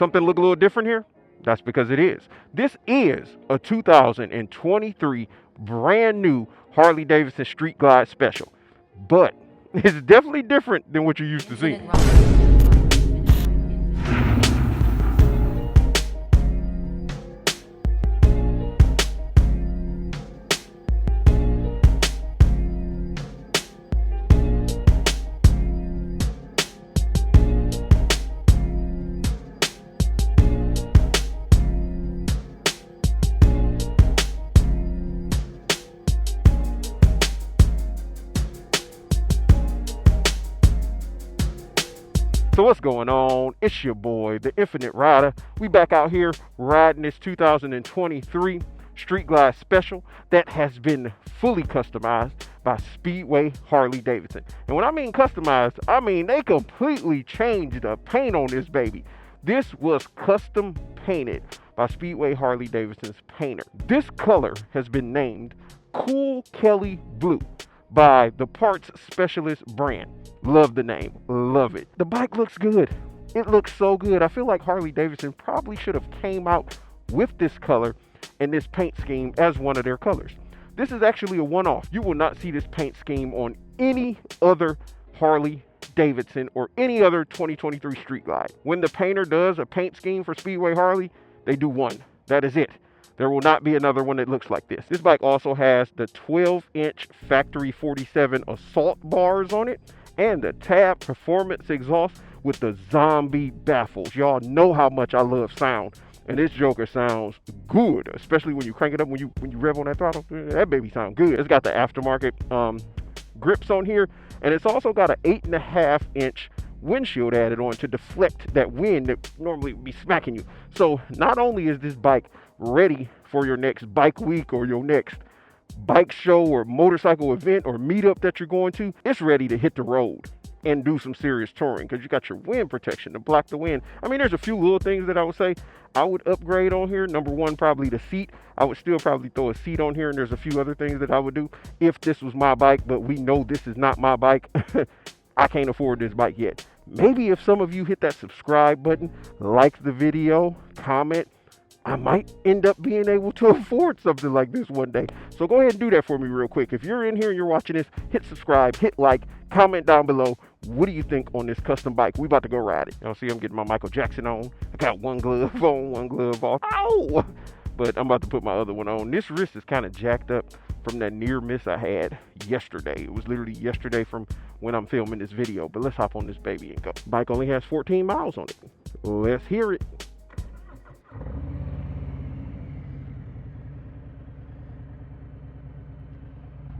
Something look a little different here? That's because it is. This is a 2023 brand new Harley-Davidson Street Glide Special, but it's definitely different than what you're used to seeing. So what's going on? It's your boy, the Infinite Ryda. We back out here riding this 2023 Street Glide Special that has been fully customized by Speedway Harley-Davidson. And when I mean customized, I mean they completely changed the paint on this baby. This was custom painted by Speedway Harley-Davidson's painter. This color has been named Cool Kelly Blue by the Parts Specialist brand. Love the name, love it. The bike looks good. It looks so good. I feel like Harley-Davidson probably should have came out with this color and this paint scheme as one of their colors. This is actually a one-off. You will not see this paint scheme on any other Harley-Davidson or any other 2023 Street Glide. When the painter does a paint scheme for Speedway Harley, they do one. That is it. There will not be another one that looks like this. This bike also has the 12-inch factory 47 assault bars on it and the Tab Performance exhaust with the zombie baffles. Y'all know how much I love sound, and this joker sounds good, especially when you crank it up, when you rev on that throttle. That baby sounds good. It's got the aftermarket grips on here, and it's also got an 8.5-inch windshield added on to deflect that wind that normally would be smacking you. So not only is this bike ready for your next bike week or your next bike show or motorcycle event or meetup that you're going to, it's ready to hit the road and do some serious touring because you got your wind protection to block the wind. I mean, there's a few little things that I would say I would upgrade on here. Number one, probably the seat. I would still probably throw a seat on here, and there's a few other things that I would do if this was my bike, but we know this is not my bike. I can't afford this bike yet. Maybe if some of you hit that subscribe button, like the video, comment, I might end up being able to afford something like this one day. So go ahead and do that for me real quick. If you're in here and you're watching this, hit subscribe, hit like, comment down below. What do you think on this custom bike? We about to go ride it. Y'all see I'm getting my Michael Jackson on. I got one glove on, one glove off. Ow! But I'm about to put my other one on. This wrist is kind of jacked up from that near miss I had yesterday. It was literally yesterday from when I'm filming this video. But let's hop on this baby and go. Bike only has 14 miles on it. Let's hear it.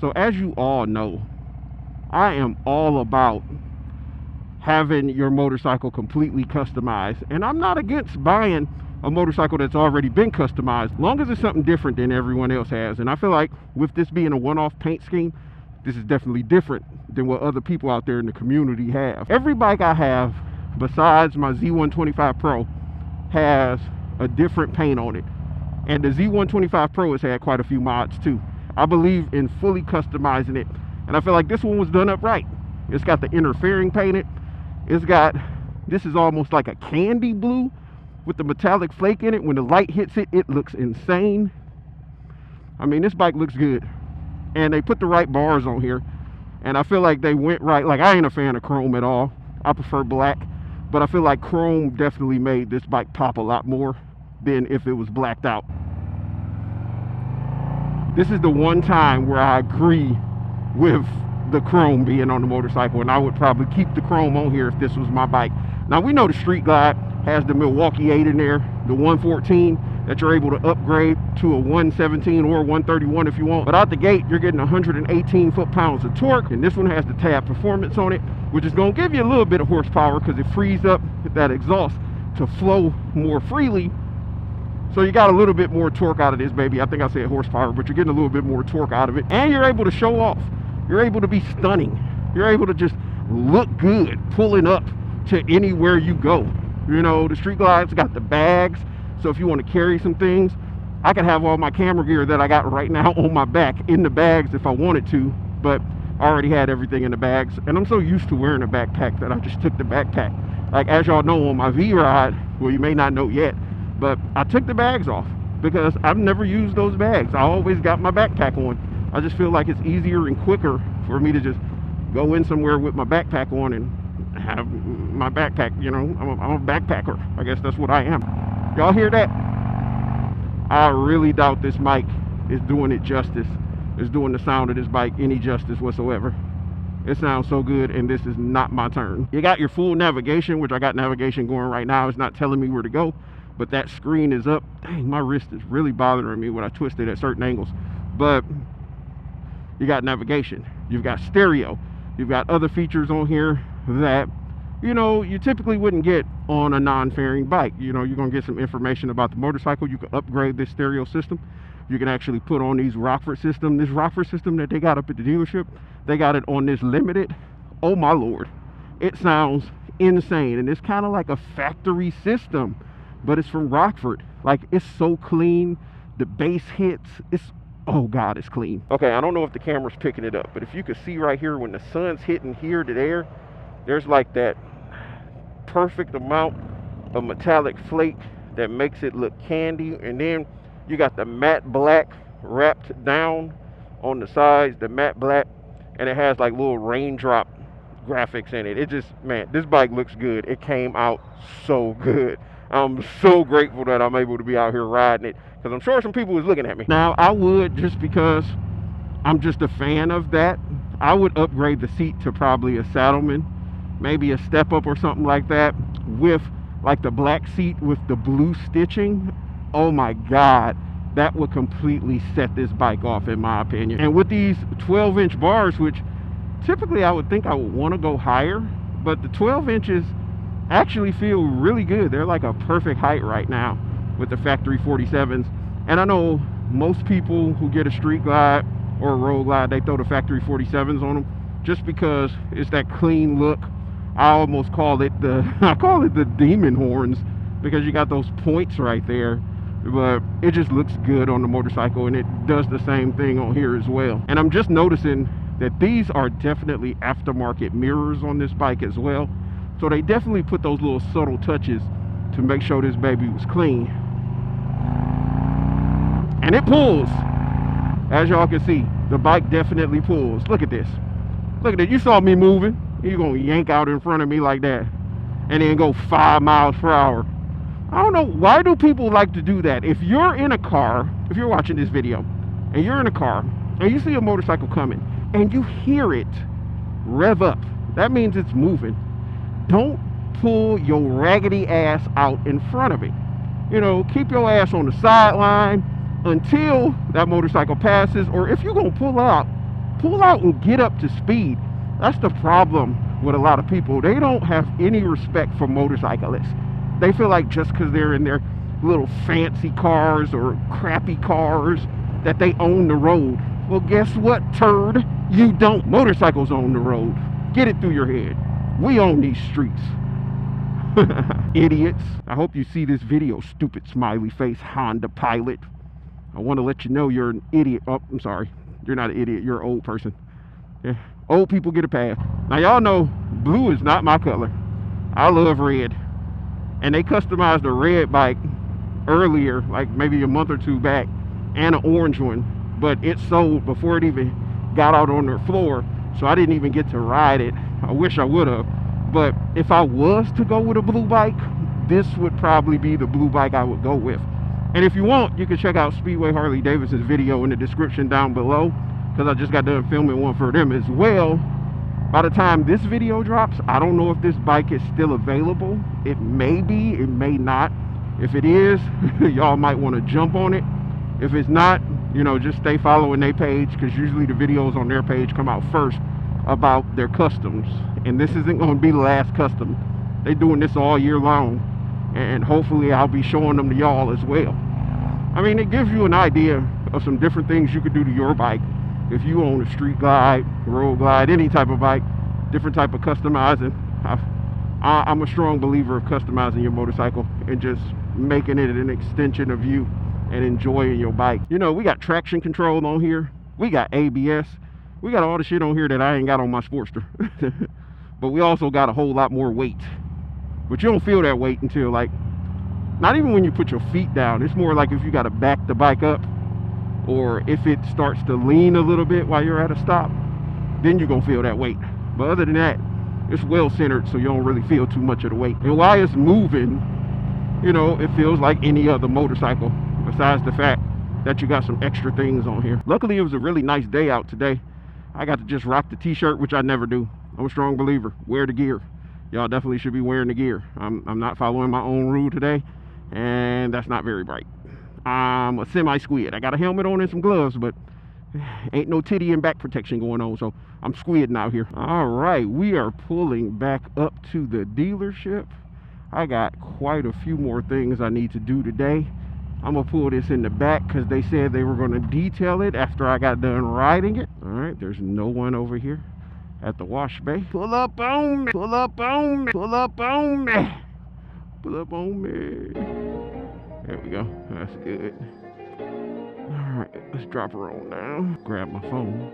So as you all know, I am all about having your motorcycle completely customized. And I'm not against buying a motorcycle that's already been customized, long as it's something different than everyone else has. And I feel like with this being a one-off paint scheme, this is definitely different than what other people out there in the community have. Every bike I have, besides my Z125 Pro, has a different paint on it. And the Z125 Pro has had quite a few mods too. I believe in fully customizing it, and I feel like this one was done up right. It's got the interfering painted. It's got, this is almost like a candy blue with the metallic flake in it. When the light hits it, it looks insane. I mean, this bike looks good, and they put the right bars on here, and I feel like they went right. Like, I ain't a fan of chrome at all. I prefer black, but I feel like chrome definitely made this bike pop a lot more than if it was blacked out. This is the one time where I agree with the chrome being on the motorcycle, and I would probably keep the chrome on here if this was my bike. Now, we know the Street Glide has the Milwaukee 8 in there, the 114 that you're able to upgrade to a 117 or 131 if you want. But out the gate, you're getting 118 foot-pounds of torque, and this one has the Tab Performance on it, which is going to give you a little bit of horsepower because it frees up that exhaust to flow more freely. So you got a little bit more torque out of this baby. I think I said horsepower, but you're getting a little bit more torque out of it. And you're able to show off. You're able to be stunning. You're able to just look good pulling up to anywhere you go. You know, the Street Glide's got the bags. So if you want to carry some things, I can have all my camera gear that I got right now on my back in the bags if I wanted to. But I already had everything in the bags. And I'm so used to wearing a backpack that I just took the backpack Like, as y'all know, on my V Rod, well, you may not know yet, but I took the bags off because I've never used those bags. I always got my backpack on. I just feel like it's easier and quicker for me to just go in somewhere with my backpack on and have my backpack, you know. I'm a backpacker. I guess that's what I am. Y'all hear that? I really doubt this mic is doing it justice. It's doing the sound of this bike any justice whatsoever. It sounds so good, and this is not my turn. You got your full navigation, which I got navigation going right now. It's not telling me where to go, but that screen is up. Dang, my wrist is really bothering me when I twist it at certain angles. But you got navigation. You've got stereo. You've got other features on here that, you know, you typically wouldn't get on a non-fairing bike. You know, you're gonna get some information about the motorcycle. You can upgrade this stereo system. You can actually put on these Rockford system. This Rockford system that they got up at the dealership, they got it on this Limited. Oh my Lord, it sounds insane. And it's kind of like a factory system, but it's from Rockford. Like, it's so clean. The bass hits, it's, oh God, it's clean. Okay, I don't know if the camera's picking it up, but if you could see right here, when the sun's hitting here to there, there's like that perfect amount of metallic flake that makes it look candy. And then you got the matte black wrapped down on the sides, the matte black, and it has like little raindrop graphics in it. It just, man, this bike looks good. It came out so good. I'm so grateful that I'm able to be out here riding it, because I'm sure some people was looking at me. Now, I would, just because I'm just a fan of that, I would upgrade the seat to probably a Saddleman, maybe a step up or something like that, with like the black seat with the blue stitching. Oh my God, that would completely set this bike off, in my opinion. And with these 12-inch bars, which typically I would think I would want to go higher, but the 12 inches actually feel really good. They're like a perfect height right now with the factory 47s. And I know most people who get a street glide or a road glide, they throw the factory 47s on them just because it's that clean look. I almost call it the demon horns, because you got those points right there, but it just looks good on the motorcycle, and it does the same thing on here as well. And I'm just noticing that these are definitely aftermarket mirrors on this bike as well, so they definitely put those little subtle touches to make sure this baby was clean. And it pulls, as y'all can see. The bike definitely pulls. Look at this. Look at it. You saw me moving. You're gonna yank out in front of me like that and then go 5 miles per hour. I don't know, why do people like to do that? If you're in a car, if you're watching this video and you're in a car and you see a motorcycle coming and you hear it rev up, that means it's moving. Don't pull your raggedy ass out in front of it. You know, keep your ass on the sideline until that motorcycle passes, or if you're gonna pull out and get up to speed. That's the problem with a lot of people. They don't have any respect for motorcyclists. They feel like just because they're in their little fancy cars or crappy cars that they own the road. Well, guess what, turd? You don't. Motorcycles own the road. Get it through your head. We own these streets. Idiots. I hope you see this video, stupid smiley face Honda pilot. I want to let you know you're an idiot. Oh, I'm sorry. You're not an idiot. You're an old person. Yeah. Old people get a pass. Now, y'all know blue is not my color. I love red. And they customized a red bike earlier, like maybe a month or two back, and an orange one. But it sold before it even got out on their floor, so I didn't even get to ride it. I wish I would have. But if I was to go with a blue bike, this would probably be the blue bike I would go with. And if you want, you can check out Speedway Harley-Davidson's video in the description down below, because I just got done filming one for them as well. By the time this video drops, I don't know if this bike is still available. It may be, it may not. If it is, y'all might want to jump on it. If it's not, you know, just stay following their page, because usually the videos on their page come out first about their customs. And this isn't going to be the last custom. They're doing this all year long, and hopefully I'll be showing them to y'all as well. I mean, it gives you an idea of some different things you could do to your bike. If you own a street glide, road glide, any type of bike, different type of customizing. I'm a strong believer of customizing your motorcycle and just making it an extension of you and enjoying your bike. You know, we got traction control on here. We got ABS. We got all the shit on here that I ain't got on my Sportster. But we also got a whole lot more weight. But you don't feel that weight until like, not even when you put your feet down. It's more like if you got to back the bike up, or if it starts to lean a little bit while you're at a stop, then you're gonna feel that weight. But other than that, it's well centered, so you don't really feel too much of the weight. And while it's moving, you know, it feels like any other motorcycle, besides the fact that you got some extra things on here. Luckily, it was a really nice day out today. I got to just rock the t-shirt, which I never do. I'm a strong believer. Wear the gear. Y'all definitely should be wearing the gear. I'm not following my own rule today, and that's not very bright. I'm a semi-squid. I got a helmet on and some gloves, but ain't no titty and back protection going on, so I'm squidding out here. All right, we are pulling back up to the dealership. I got quite a few more things I need to do today. I'm gonna pull this in the back because they said they were gonna detail it after I got done riding it. All right, there's no one over here at the wash bay. Pull up on me, pull up on me, pull up on me, pull up on me. There we go, that's good. All right, let's drop her on down. Grab my phone.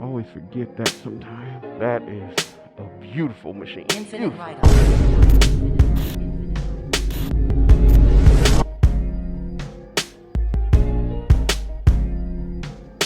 Always forget that sometimes. That is a beautiful machine. Infinit Ryda.